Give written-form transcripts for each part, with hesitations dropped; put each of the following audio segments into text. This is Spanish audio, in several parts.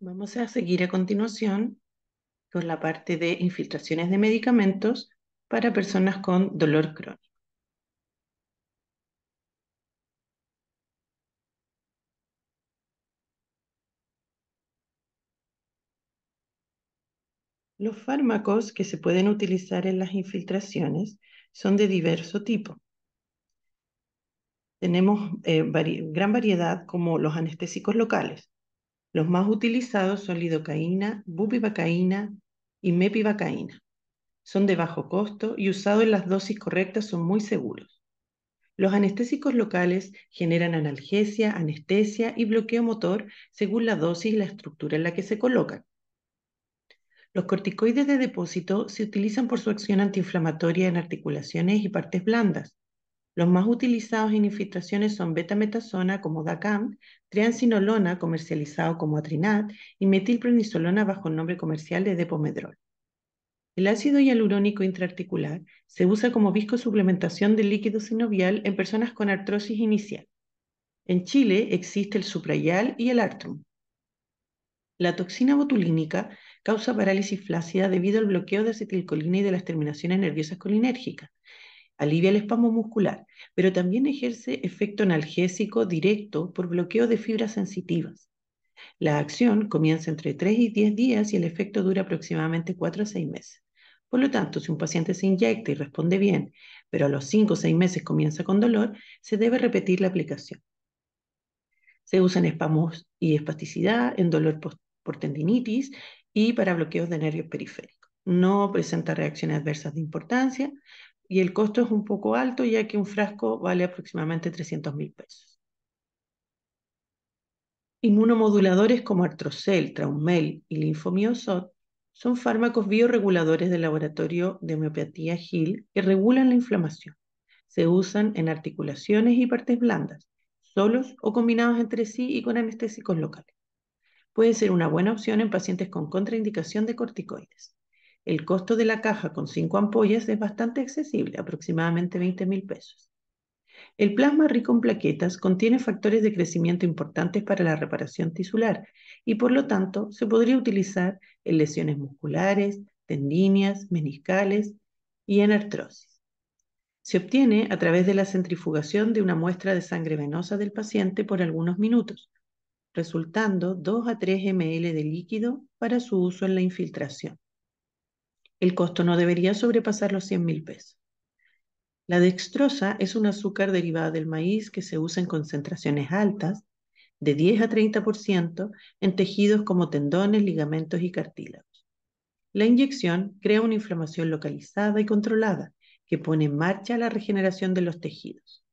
Vamos a seguir a continuación con la parte de infiltraciones de medicamentos para personas con dolor crónico. Los fármacos que se pueden utilizar en las infiltraciones son de diverso tipo. Tenemos gran variedad como los anestésicos locales. Los más utilizados son lidocaína, bupivacaína y mepivacaína. Son de bajo costo y usados en las dosis correctas son muy seguros. Los anestésicos locales generan analgesia, anestesia y bloqueo motor según la dosis y la estructura en la que se colocan. Los corticoides de depósito se utilizan por su acción antiinflamatoria en articulaciones y partes blandas. Los más utilizados en infiltraciones son betametasona como Dacam, triancinolona comercializado como Atrinat y metilprednisolona bajo el nombre comercial de Depomedrol. El ácido hialurónico intraarticular se usa como viscosuplementación del líquido sinovial en personas con artrosis inicial. En Chile existe el Suprayal y el Artrum. La toxina botulínica causa parálisis flácida debido al bloqueo de acetilcolina y de las terminaciones nerviosas colinérgicas. Alivia el espasmo muscular, pero también ejerce efecto analgésico directo por bloqueo de fibras sensitivas. La acción comienza entre 3 y 10 días y el efecto dura aproximadamente 4 a 6 meses. Por lo tanto, si un paciente se inyecta y responde bien, pero a los 5 o 6 meses comienza con dolor, se debe repetir la aplicación. Se usa en espasmos y espasticidad, en dolor por tendinitis y para bloqueos de nervios periféricos. No presenta reacciones adversas de importancia y el costo es un poco alto, ya que un frasco vale aproximadamente 300.000 pesos. Inmunomoduladores como Artrocel, Traumel y Linfomiosot son fármacos bioreguladores del laboratorio de homeopatía Hill que regulan la inflamación. Se usan en articulaciones y partes blandas, solos o combinados entre sí y con anestésicos locales. Puede ser una buena opción en pacientes con contraindicación de corticoides. El costo de la caja con 5 ampollas es bastante accesible, aproximadamente 20.000 pesos. El plasma rico en plaquetas contiene factores de crecimiento importantes para la reparación tisular y por lo tanto se podría utilizar en lesiones musculares, tendíneas, meniscales y en artrosis. Se obtiene a través de la centrifugación de una muestra de sangre venosa del paciente por algunos minutos, resultando 2 a 3 ml de líquido para su uso en la infiltración. El costo no debería sobrepasar los 100.000 pesos. La dextrosa es un azúcar derivada del maíz que se usa en concentraciones altas, de 10 a 30%, en tejidos como tendones, ligamentos y cartílagos. La inyección crea una inflamación localizada y controlada que pone en marcha la regeneración de los tejidos.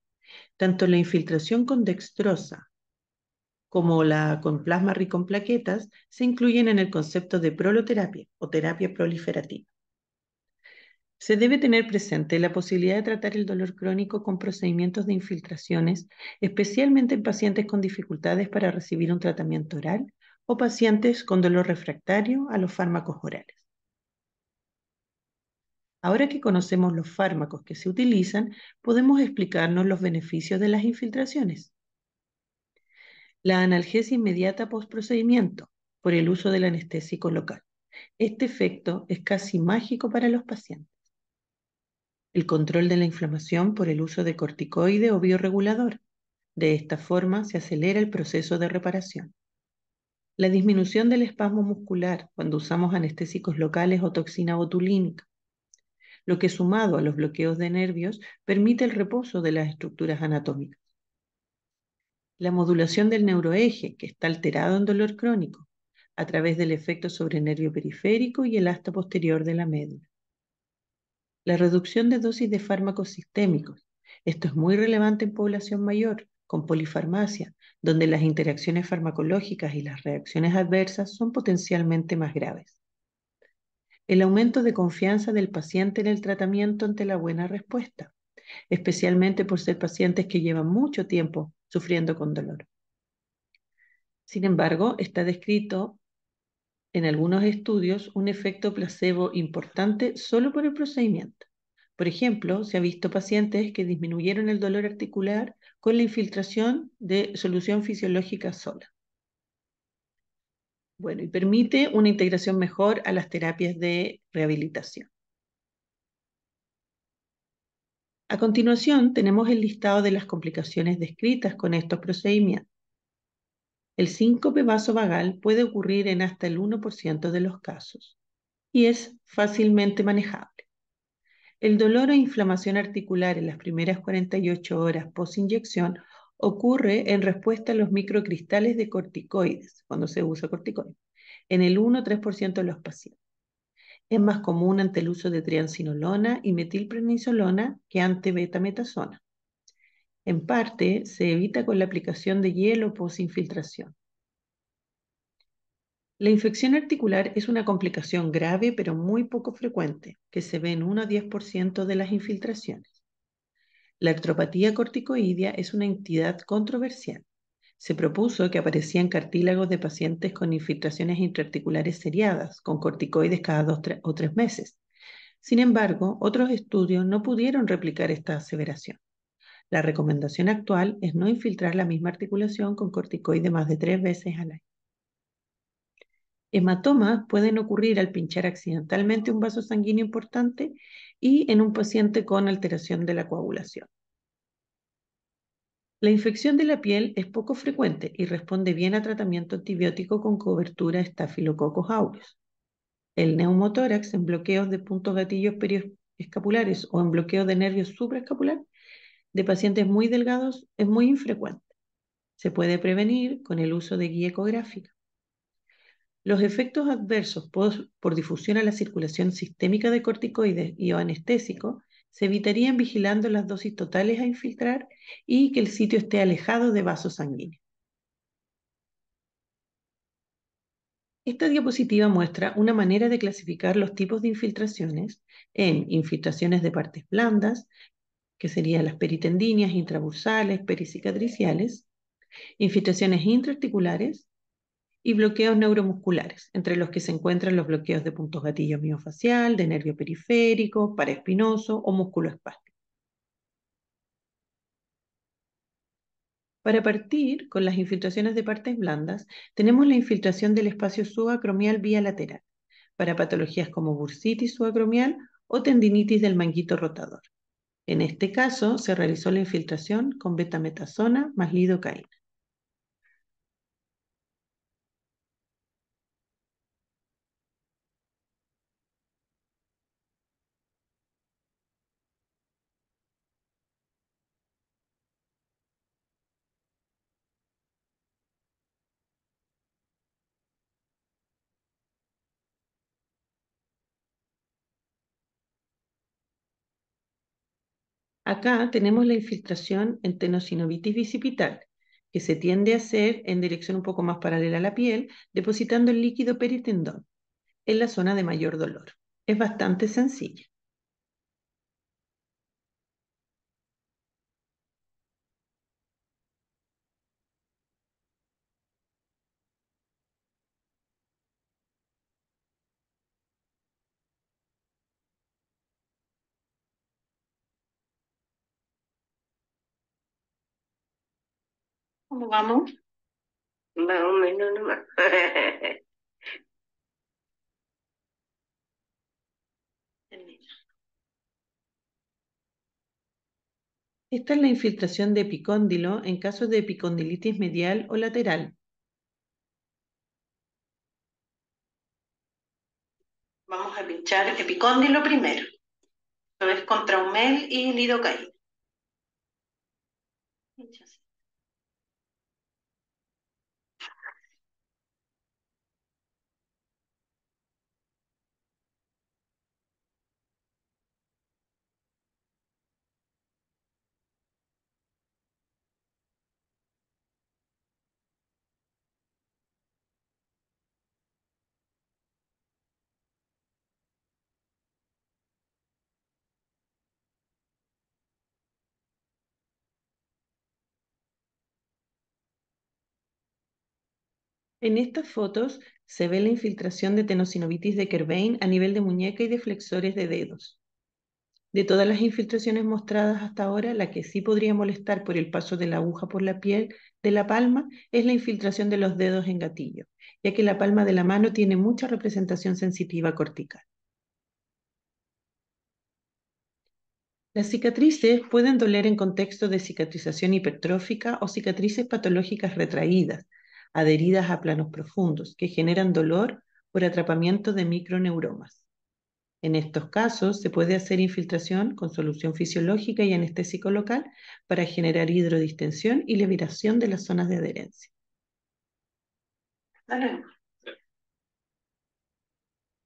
Tanto la infiltración con dextrosa como la con plasma rico en plaquetas se incluyen en el concepto de proloterapia o terapia proliferativa. Se debe tener presente la posibilidad de tratar el dolor crónico con procedimientos de infiltraciones, especialmente en pacientes con dificultades para recibir un tratamiento oral o pacientes con dolor refractario a los fármacos orales. Ahora que conocemos los fármacos que se utilizan, podemos explicarnos los beneficios de las infiltraciones. La analgesia inmediata postprocedimiento por el uso del anestésico local. Este efecto es casi mágico para los pacientes. El control de la inflamación por el uso de corticoide o bioregulador. De esta forma se acelera el proceso de reparación. La disminución del espasmo muscular cuando usamos anestésicos locales o toxina botulínica, lo que sumado a los bloqueos de nervios permite el reposo de las estructuras anatómicas. La modulación del neuroeje, que está alterado en dolor crónico, a través del efecto sobre el nervio periférico y el asta posterior de la médula. La reducción de dosis de fármacos sistémicos. Esto es muy relevante en población mayor, con polifarmacia, donde las interacciones farmacológicas y las reacciones adversas son potencialmente más graves. El aumento de confianza del paciente en el tratamiento ante la buena respuesta, especialmente por ser pacientes que llevan mucho tiempo sufriendo con dolor. Sin embargo, está descrito en algunos estudios un efecto placebo importante solo por el procedimiento. Por ejemplo, se ha visto pacientes que disminuyeron el dolor articular con la infiltración de solución fisiológica sola. Bueno, y permite una integración mejor a las terapias de rehabilitación. A continuación, tenemos el listado de las complicaciones descritas con estos procedimientos. El síncope vasovagal puede ocurrir en hasta el 1% de los casos y es fácilmente manejable. El dolor o inflamación articular en las primeras 48 horas post-inyección ocurre en respuesta a los microcristales de corticoides, cuando se usa corticoides, en el 1 o 3% de los pacientes. Es más común ante el uso de triancinolona y metilprednisolona que ante betametasona. En parte, se evita con la aplicación de hielo post-infiltración. La infección articular es una complicación grave pero muy poco frecuente, que se ve en 1 a 10% de las infiltraciones. La artropatía corticoidea es una entidad controversial. Se propuso que aparecía en cartílagos de pacientes con infiltraciones intraarticulares seriadas, con corticoides cada 2 o 3 meses. Sin embargo, otros estudios no pudieron replicar esta aseveración. La recomendación actual es no infiltrar la misma articulación con corticoide más de 3 veces al año. Hematomas pueden ocurrir al pinchar accidentalmente un vaso sanguíneo importante y en un paciente con alteración de la coagulación. La infección de la piel es poco frecuente y responde bien a tratamiento antibiótico con cobertura Staphylococcus aureus. El neumotórax en bloqueos de puntos gatillos periescapulares o en bloqueos de nervios supraescapular de pacientes muy delgados es muy infrecuente. Se puede prevenir con el uso de guía ecográfica. Los efectos adversos por difusión a la circulación sistémica de corticoides y o anestésicos se evitarían vigilando las dosis totales a infiltrar y que el sitio esté alejado de vasos sanguíneos. Esta diapositiva muestra una manera de clasificar los tipos de infiltraciones en infiltraciones de partes blandas, que serían las peritendíneas, intrabursales, pericicatriciales, infiltraciones intraarticulares y bloqueos neuromusculares, entre los que se encuentran los bloqueos de puntos gatillo miofacial, de nervio periférico, paraespinoso o músculo espástico. Para partir con las infiltraciones de partes blandas, tenemos la infiltración del espacio subacromial vía lateral, para patologías como bursitis subacromial o tendinitis del manguito rotador. En este caso, se realizó la infiltración con betametasona más lidocaína. Acá tenemos la infiltración en tenosinovitis bicipital, que se tiende a hacer en dirección un poco más paralela a la piel, depositando el líquido peritendón en la zona de mayor dolor. Es bastante sencilla. ¿Cómo vamos? Más o menos nomás. Esta es la infiltración de epicóndilo en casos de epicondilitis medial o lateral. Vamos a pinchar epicóndilo primero. Esto es con Traumel y lidocaína. Pincha así. En estas fotos se ve la infiltración de tenosinovitis de Kerbein a nivel de muñeca y de flexores de dedos. De todas las infiltraciones mostradas hasta ahora, la que sí podría molestar por el paso de la aguja por la piel de la palma es la infiltración de los dedos en gatillo, ya que la palma de la mano tiene mucha representación sensitiva cortical. Las cicatrices pueden doler en contexto de cicatrización hipertrófica o cicatrices patológicas retraídas, adheridas a planos profundos, que generan dolor por atrapamiento de microneuromas. En estos casos, se puede hacer infiltración con solución fisiológica y anestésico local para generar hidrodistensión y liberación de las zonas de adherencia.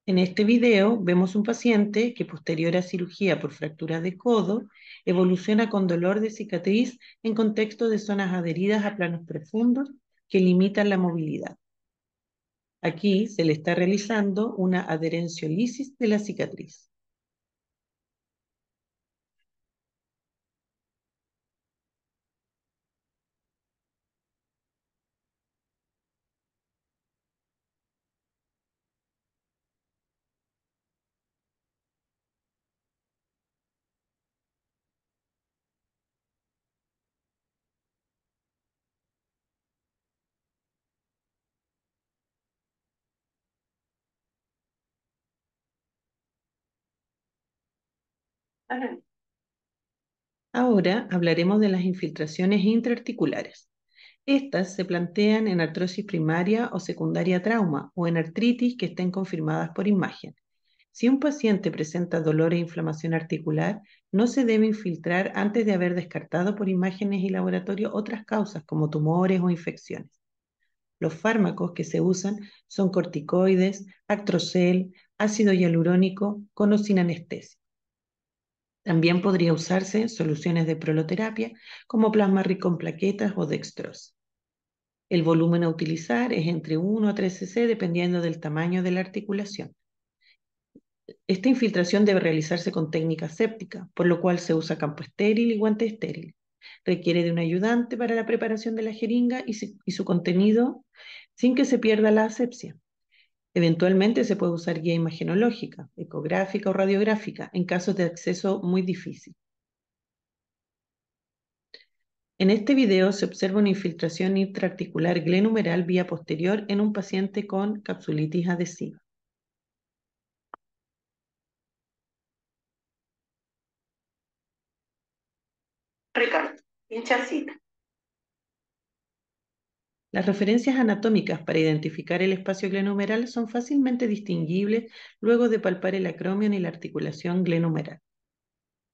En este video vemos un paciente que posterior a cirugía por fractura de codo evoluciona con dolor de cicatriz en contexto de zonas adheridas a planos profundos que limitan la movilidad. Aquí se le está realizando una adherenciolisis de la cicatriz. Ahora hablaremos de las infiltraciones intraarticulares. Estas se plantean en artrosis primaria o secundaria trauma o en artritis que estén confirmadas por imagen. Si un paciente presenta dolor e inflamación articular, no se debe infiltrar antes de haber descartado por imágenes y laboratorio otras causas como tumores o infecciones. Los fármacos que se usan son corticoides, Actrocel, ácido hialurónico con o sin anestesia. También podría usarse soluciones de proloterapia como plasma rico en plaquetas o dextrosa. El volumen a utilizar es entre 1 a 3 cc dependiendo del tamaño de la articulación. Esta infiltración debe realizarse con técnica séptica, por lo cual se usa campo estéril y guante estéril. Requiere de un ayudante para la preparación de la jeringa y su contenido sin que se pierda la asepsia. Eventualmente se puede usar guía imagenológica, ecográfica o radiográfica en casos de acceso muy difícil. En este video se observa una infiltración intraarticular glenumeral vía posterior en un paciente con capsulitis adhesiva. Ricardo, hinchacita. Las referencias anatómicas para identificar el espacio glenumeral son fácilmente distinguibles luego de palpar el acromion y la articulación glenumeral.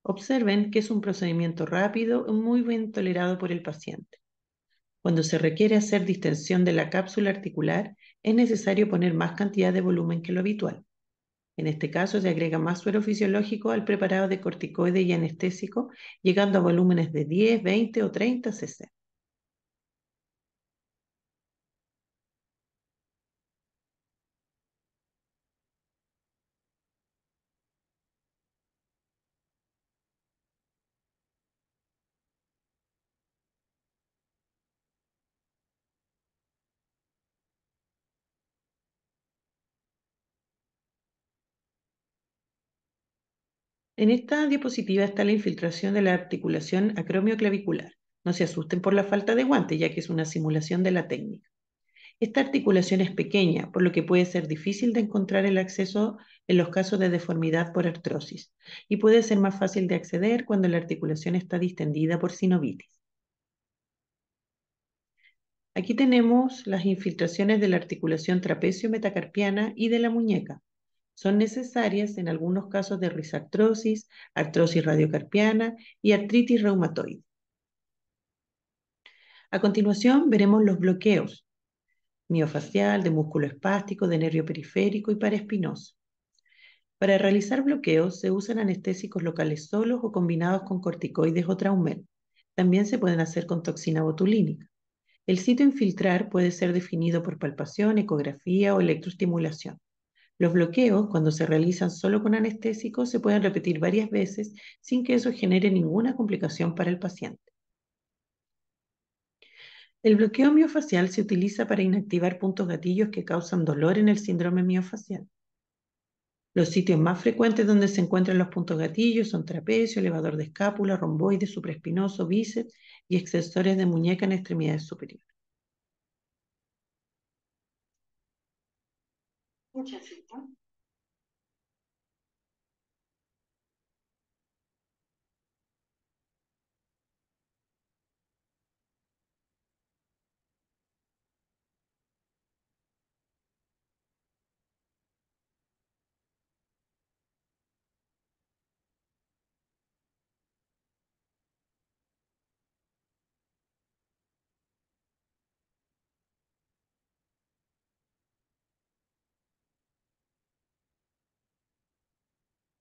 Observen que es un procedimiento rápido y muy bien tolerado por el paciente. Cuando se requiere hacer distensión de la cápsula articular, es necesario poner más cantidad de volumen que lo habitual. En este caso, se agrega más suero fisiológico al preparado de corticoide y anestésico, llegando a volúmenes de 10, 20 o 30 cc. En esta diapositiva está la infiltración de la articulación acromioclavicular. No se asusten por la falta de guante, ya que es una simulación de la técnica. Esta articulación es pequeña, por lo que puede ser difícil de encontrar el acceso en los casos de deformidad por artrosis, y puede ser más fácil de acceder cuando la articulación está distendida por sinovitis. Aquí tenemos las infiltraciones de la articulación trapecio-metacarpiana y de la muñeca. Son necesarias en algunos casos de risartrosis, artrosis radiocarpiana y artritis reumatoide. A continuación veremos los bloqueos miofacial, de músculo espástico, de nervio periférico y paraespinoso. Para realizar bloqueos se usan anestésicos locales solos o combinados con corticoides o traumel. También se pueden hacer con toxina botulínica. El sitio a infiltrar puede ser definido por palpación, ecografía o electroestimulación. Los bloqueos, cuando se realizan solo con anestésicos, se pueden repetir varias veces sin que eso genere ninguna complicación para el paciente. El bloqueo miofacial se utiliza para inactivar puntos gatillos que causan dolor en el síndrome miofacial. Los sitios más frecuentes donde se encuentran los puntos gatillos son trapecio, elevador de escápula, romboide, supraespinoso, bíceps y extensores de muñeca en extremidades superiores. Muchas gracias.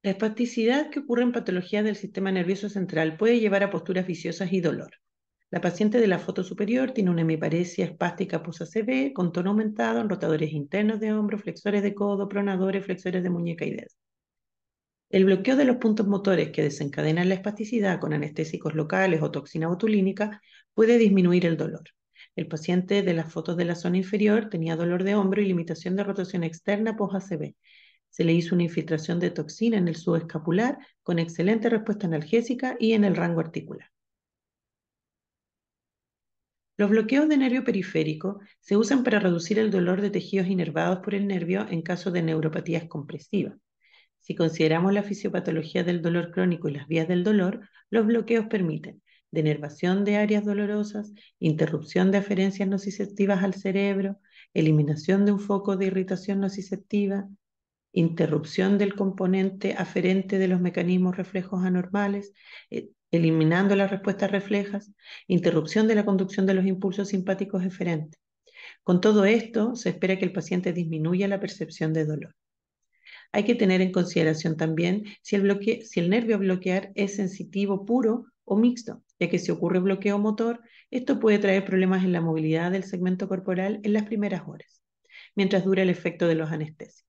La espasticidad que ocurre en patologías del sistema nervioso central puede llevar a posturas viciosas y dolor. La paciente de la foto superior tiene una hemiparesia espástica post-ACV con tono aumentado en rotadores internos de hombro, flexores de codo, pronadores, flexores de muñeca y dedos. El bloqueo de los puntos motores que desencadenan la espasticidad con anestésicos locales o toxina botulínica puede disminuir el dolor. El paciente de las fotos de la zona inferior tenía dolor de hombro y limitación de rotación externa post-ACV. Se le hizo una infiltración de toxina en el subescapular con excelente respuesta analgésica y en el rango articular. Los bloqueos de nervio periférico se usan para reducir el dolor de tejidos inervados por el nervio en caso de neuropatías compresivas. Si consideramos la fisiopatología del dolor crónico y las vías del dolor, los bloqueos permiten denervación de áreas dolorosas, interrupción de aferencias nociceptivas al cerebro, eliminación de un foco de irritación nociceptiva, interrupción del componente aferente de los mecanismos reflejos anormales, eliminando las respuestas reflejas, interrupción de la conducción de los impulsos simpáticos eferentes. Con todo esto, se espera que el paciente disminuya la percepción de dolor. Hay que tener en consideración también si el nervio a bloquear es sensitivo puro o mixto, ya que si ocurre bloqueo motor, esto puede traer problemas en la movilidad del segmento corporal en las primeras horas, mientras dura el efecto de los anestesios.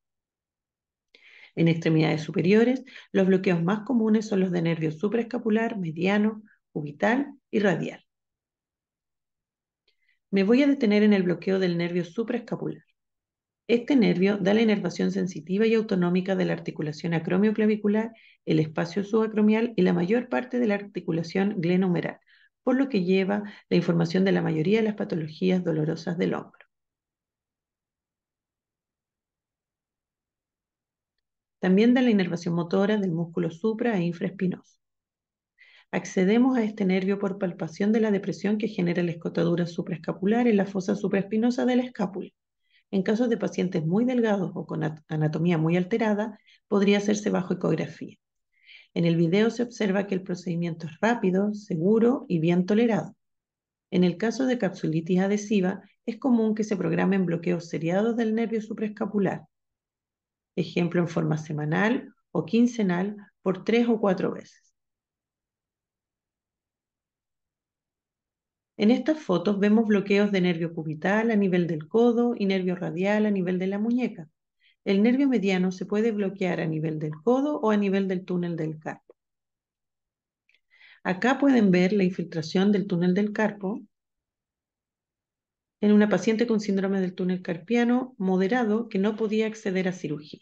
En extremidades superiores, los bloqueos más comunes son los de nervio supraescapular, mediano, cubital y radial. Me voy a detener en el bloqueo del nervio supraescapular. Este nervio da la inervación sensitiva y autonómica de la articulación acromioclavicular, el espacio subacromial y la mayor parte de la articulación glenohumeral, por lo que lleva la información de la mayoría de las patologías dolorosas del hombro. También da la inervación motora del músculo supra e infraespinoso. Accedemos a este nervio por palpación de la depresión que genera la escotadura supraescapular en la fosa supraespinosa de la escápula. En casos de pacientes muy delgados o con anatomía muy alterada, podría hacerse bajo ecografía. En el video se observa que el procedimiento es rápido, seguro y bien tolerado. En el caso de capsulitis adhesiva, es común que se programen bloqueos seriados del nervio supraescapular, ejemplo en forma semanal o quincenal por 3 o 4 veces. En estas fotos vemos bloqueos de nervio cubital a nivel del codo y nervio radial a nivel de la muñeca. El nervio mediano se puede bloquear a nivel del codo o a nivel del túnel del carpo. Acá pueden ver la infiltración del túnel del carpo en una paciente con síndrome del túnel carpiano moderado que no podía acceder a cirugía.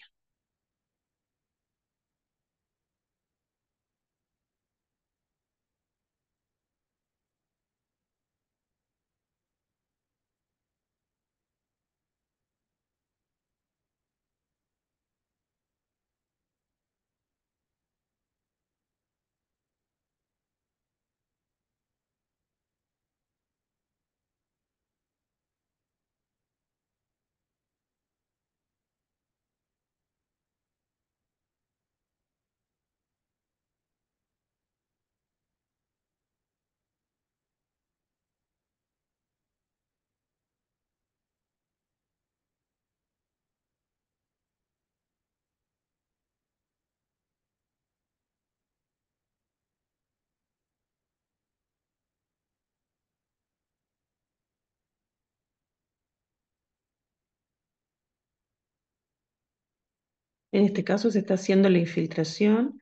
En este caso se está haciendo la infiltración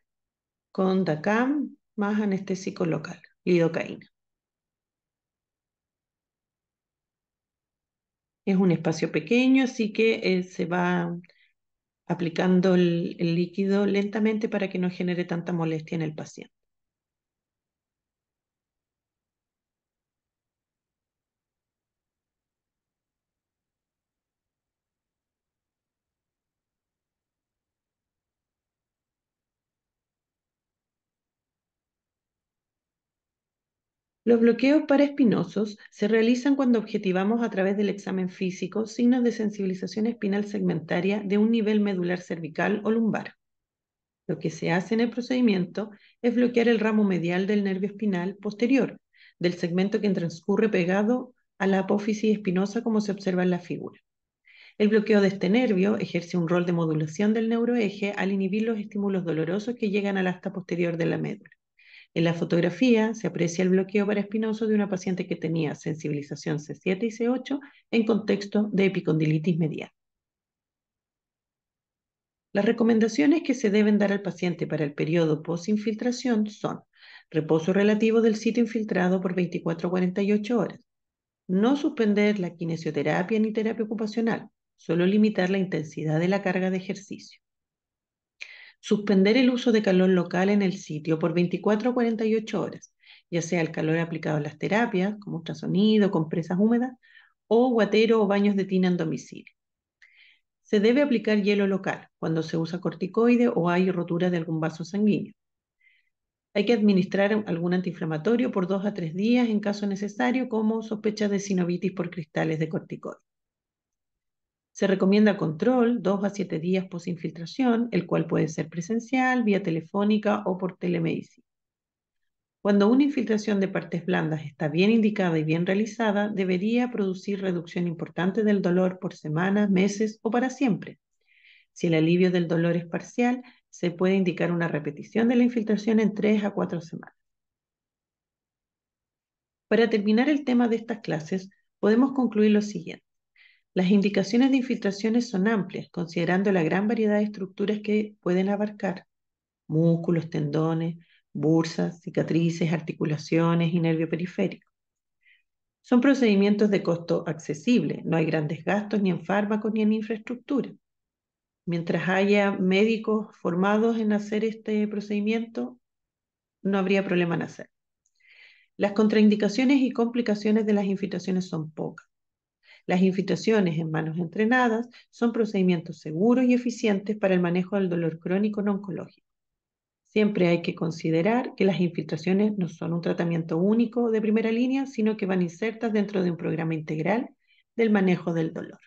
con DACAM más anestésico local, lidocaína. Es un espacio pequeño, así que se va aplicando el líquido lentamente para que no genere tanta molestia en el paciente. Los bloqueos paraespinosos se realizan cuando objetivamos a través del examen físico signos de sensibilización espinal segmentaria de un nivel medular cervical o lumbar. Lo que se hace en el procedimiento es bloquear el ramo medial del nervio espinal posterior, del segmento que transcurre pegado a la apófisis espinosa como se observa en la figura. El bloqueo de este nervio ejerce un rol de modulación del neuroeje al inhibir los estímulos dolorosos que llegan al asta posterior de la médula. En la fotografía se aprecia el bloqueo paraespinoso de una paciente que tenía sensibilización C7 y C8 en contexto de epicondilitis medial. Las recomendaciones que se deben dar al paciente para el periodo post-infiltración son reposo relativo del sitio infiltrado por 24 a 48 horas, no suspender la kinesioterapia ni terapia ocupacional, solo limitar la intensidad de la carga de ejercicio. Suspender el uso de calor local en el sitio por 24 a 48 horas, ya sea el calor aplicado a las terapias, como ultrasonido, compresas húmedas, o guatero o baños de tina en domicilio. Se debe aplicar hielo local cuando se usa corticoide o hay rotura de algún vaso sanguíneo. Hay que administrar algún antiinflamatorio por 2 a 3 días en caso necesario, como sospecha de sinovitis por cristales de corticoide. Se recomienda control 2 a 7 días posinfiltración, el cual puede ser presencial, vía telefónica o por telemedicina. Cuando una infiltración de partes blandas está bien indicada y bien realizada, debería producir reducción importante del dolor por semanas, meses o para siempre. Si el alivio del dolor es parcial, se puede indicar una repetición de la infiltración en 3 a 4 semanas. Para terminar el tema de estas clases, podemos concluir lo siguiente. Las indicaciones de infiltraciones son amplias, considerando la gran variedad de estructuras que pueden abarcar: músculos, tendones, bursas, cicatrices, articulaciones y nervio periférico. Son procedimientos de costo accesible, no hay grandes gastos ni en fármacos ni en infraestructura. Mientras haya médicos formados en hacer este procedimiento, no habría problema en hacerlo. Las contraindicaciones y complicaciones de las infiltraciones son pocas. Las infiltraciones en manos entrenadas son procedimientos seguros y eficientes para el manejo del dolor crónico no oncológico. Siempre hay que considerar que las infiltraciones no son un tratamiento único de primera línea, sino que van insertas dentro de un programa integral del manejo del dolor.